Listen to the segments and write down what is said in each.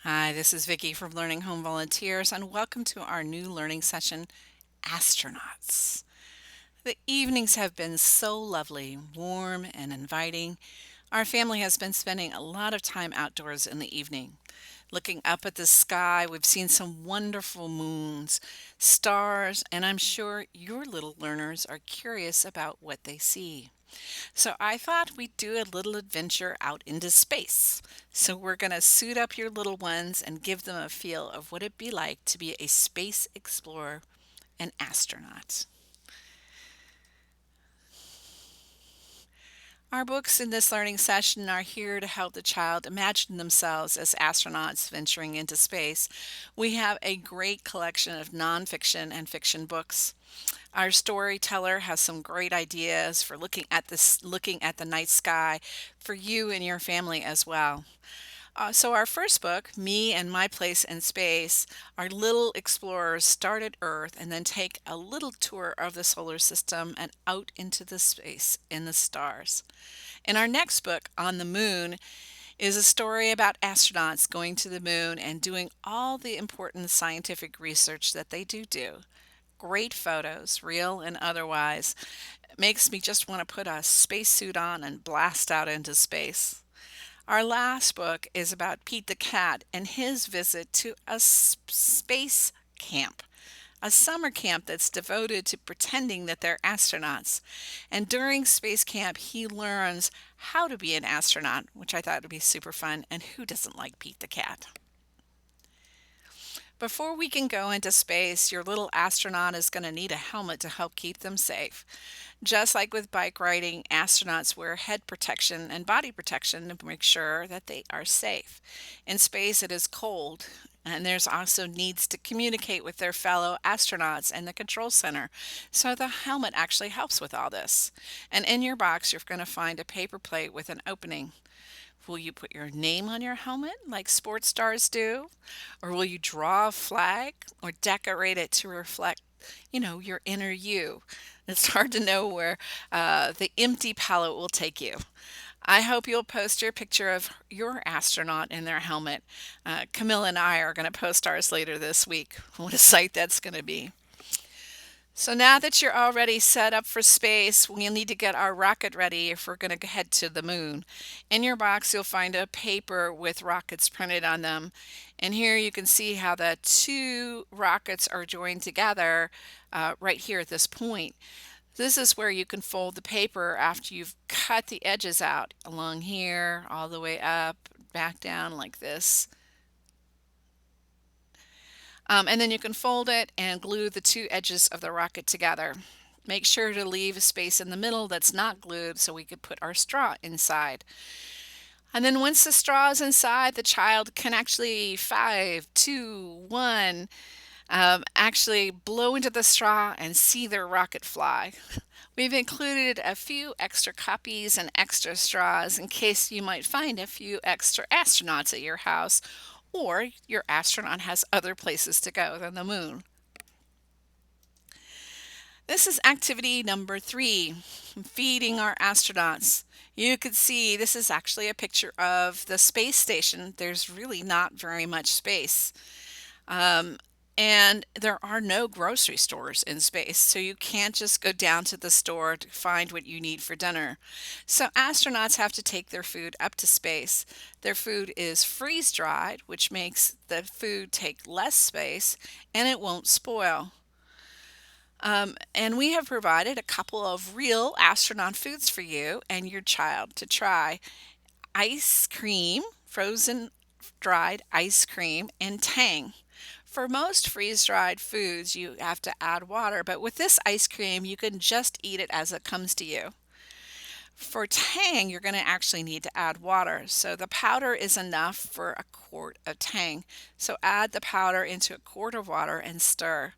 Hi, this is Vicki from Learning Home Volunteers, and welcome to our new learning session, Astronauts. The evenings have been so lovely, warm, and inviting. Our family has been spending a lot of time outdoors in the evening. Looking up at the sky, we've seen some wonderful moons, stars, and I'm sure your little learners are curious about what they see. So I thought we'd do a little adventure out into space. So we're going to suit up your little ones and give them a feel of what it'd be like to be a space explorer, an astronaut. Our books in this learning session are here to help the child imagine themselves as astronauts venturing into space. We have a great collection of nonfiction and fiction books. Our storyteller has some great ideas for looking at the night sky for you and your family as well. So our first book, Me and My Place in Space, our little explorers start at Earth and then take a little tour of the solar system and out into the space in the stars. In our next book, On the Moon, is a story about astronauts going to the moon and doing all the important scientific research that they do. Great photos, real and otherwise. It makes me just want to put a spacesuit on and blast out into space. Our last book is about Pete the cat and his visit to a space camp, a summer camp that's devoted to pretending that they're astronauts. And during space camp, he learns how to be an astronaut, which I thought would be super fun. And who doesn't like Pete the cat? Before we can go into space, your little astronaut is going to need a helmet to help keep them safe. Just like with bike riding, astronauts wear head protection and body protection to make sure that they are safe. In space, it is cold, and there's also needs to communicate with their fellow astronauts in the control center. So the helmet actually helps with all this. And in your box, you're going to find a paper plate with an opening. Will you put your name on your helmet like sports stars do? Or will you draw a flag or decorate it to reflect, your inner you? It's hard to know where the empty palette will take you. I hope you'll post your picture of your astronaut in their helmet. Camilla and I are going to post ours later this week. What a sight that's going to be. So now that you're already set up for space, we'll need to get our rocket ready if we're going to head to the moon. In your box, you'll find a paper with rockets printed on them. And here you can see how the two rockets are joined together right here at this point. This is where you can fold the paper after you've cut the edges out along here, all the way up, back down like this. And then you can fold it and glue the two edges of the rocket together. Make sure to leave a space in the middle that's not glued so we could put our straw inside. And then once the straw is inside, the child can actually 5, 2, 1, actually blow into the straw and see their rocket fly. We've included a few extra copies and extra straws in case you might find a few extra astronauts at your house or your astronaut has other places to go than the moon. This is activity number 3, feeding our astronauts. You could see this is actually a picture of the space station. There's really not very much space. Um, and there are no grocery stores in space, so you can't just go down to the store to find what you need for dinner. So astronauts have to take their food up to space. Their food is freeze dried, which makes the food take less space and it won't spoil. And we have provided a couple of real astronaut foods for you and your child to try: ice cream, frozen dried ice cream, and Tang. For most freeze-dried foods, you have to add water, but with this ice cream, you can just eat it as it comes to you. For Tang, you're going to actually need to add water. So the powder is enough for a quart of Tang. So add the powder into a quart of water and stir.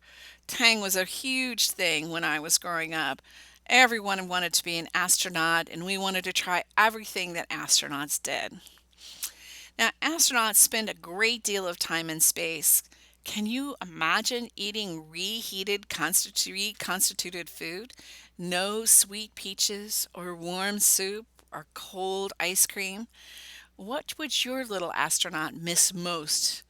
Tang was a huge thing when I was growing up. Everyone wanted to be an astronaut, and we wanted to try everything that astronauts did. Now, astronauts spend a great deal of time in space. Can you imagine eating reconstituted food? No sweet peaches or warm soup or cold ice cream. What would your little astronaut miss most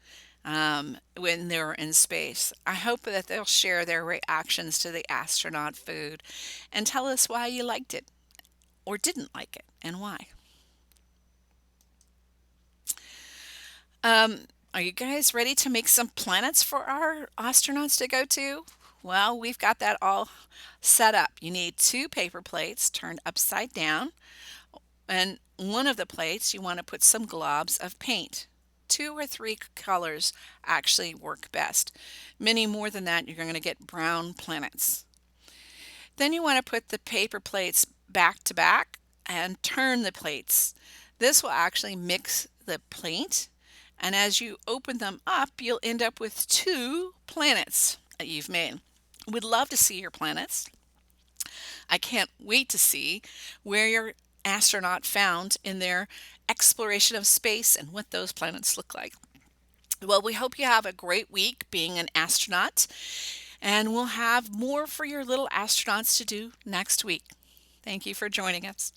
when they're in space? I hope that they'll share their reactions to the astronaut food and tell us why you liked it or didn't like it and why. Um, are you guys ready to make some planets for our astronauts to go to? Well, we've got that all set up. You need two paper plates turned upside down, and one of the plates you want to put some globs of paint. Two or three colors actually work best. Many more than that, you're going to get brown planets. Then you want to put the paper plates back to back and turn the plates. This will actually mix the paint, and as you open them up, you'll end up with two planets that you've made. We'd love to see your planets. I can't wait to see where your astronaut found in their exploration of space and what those planets look like. Well, we hope you have a great week being an astronaut, and we'll have more for your little astronauts to do next week. Thank you for joining us.